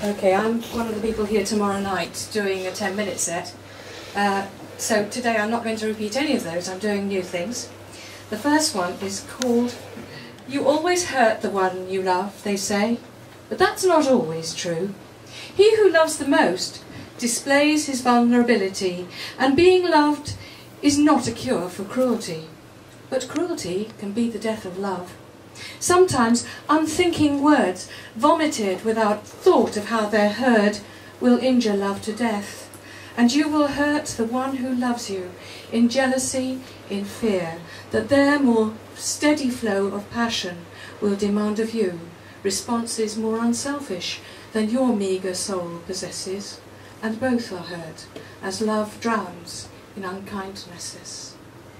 Okay, I'm one of the people here tomorrow night doing a 10-minute set. So today I'm not going to repeat any of those, I'm doing new things. The first one is called You Always Hurt the One You Love, they say, but that's not always true. He who loves the most displays his vulnerability, and being loved is not a cure for cruelty. But cruelty can be the death of love. Sometimes unthinking words, vomited without thought of how they're heard, will injure love to death. And you will hurt the one who loves you in jealousy, in fear, that their more steady flow of passion will demand of you responses more unselfish than your meagre soul possesses. And both are hurt, as love drowns in unkindnesses.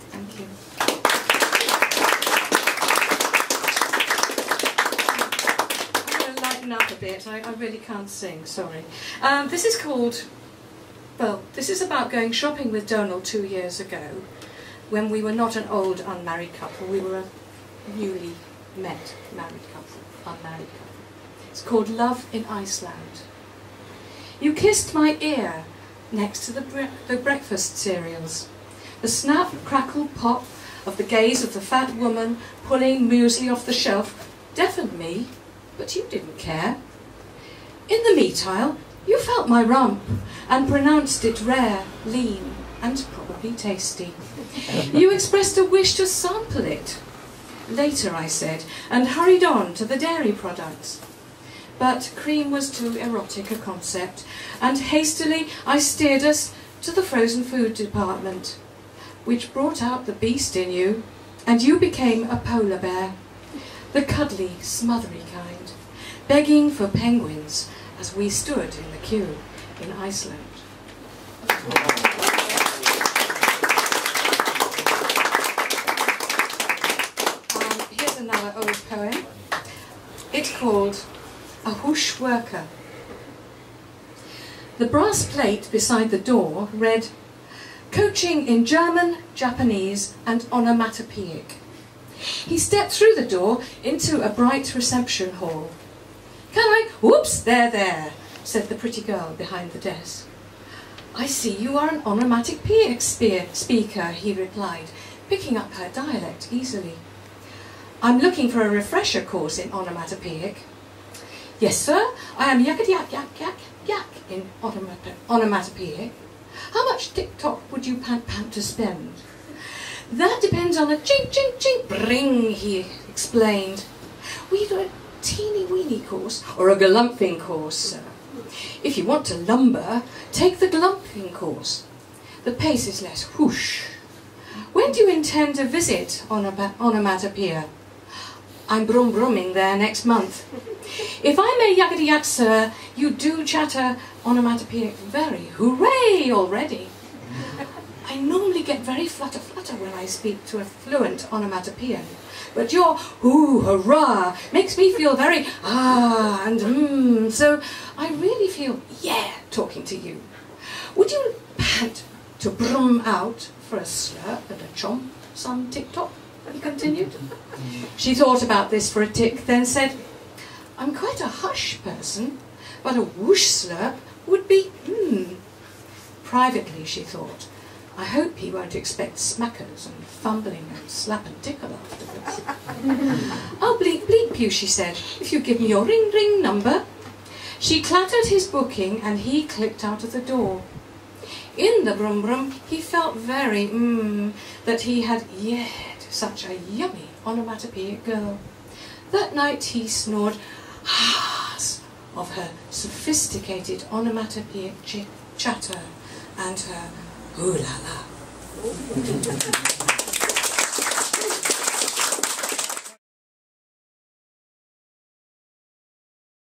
Thank you. Up a bit. I really can't sing, sorry. This is called, well, this is about going shopping with Donald 2 years ago, when we were not an old unmarried couple, we were a newly met married couple, unmarried couple. It's called Love in Iceland. You kissed my ear next to the breakfast cereals. The snap, crackle, pop of the gaze of the fat woman pulling muesli off the shelf deafened me, but you didn't care. In the meat aisle, you felt my rump and pronounced it rare, lean, and probably tasty. You expressed a wish to sample it. Later, I said, and hurried on to the dairy products. But cream was too erotic a concept, and hastily I steered us to the frozen food department, which brought out the beast in you, and you became a polar bear. The cuddly, smothery kind, begging for penguins as we stood in the queue in Iceland. Here's another old poem. It's called A Whoosh Worker. The brass plate beside the door read, Coaching in German, Japanese and Onomatopoeic. He stepped through the door into a bright reception hall. Can I? Whoops, there, said the pretty girl behind the desk. I see you are an onomatopoeic speaker, he replied, picking up her dialect easily. I'm looking for a refresher course in onomatopoeic. Yes, sir, I am yakety yak yak yak yak in onomatopoeic. How much tick-tock would you pant to spend? That depends on a chink, chink, chink, bring, he explained. We do a teeny-weeny course, or a galumphing course, sir. If you want to lumber, take the galumphing course. The pace is less whoosh. When do you intend to visit Onomatopoeia? I'm brumming there next month. If I may yakety yak, sir, you do chatter onomatopoeic very hooray already. I normally get very flutter when I speak to a fluent onomatopoeian, but your hoo, hurrah makes me feel very and so I really feel yeah talking to you. Would you pant to brum out for a slurp and a chomp some tick-tock? He continued. She thought about this for a tick, then said, I'm quite a hush person, but a whoosh slurp would be Privately, she thought, I hope he won't expect smackers and fumbling and slap and tickle afterwards. I'll bleep you, she said, if you give me your ring number. She clattered his booking and he clicked out of the door. In the brum he felt very that he had such a yummy onomatopoeic girl. That night he snored ha's of her sophisticated onomatopoeic chatter and her ooh la la.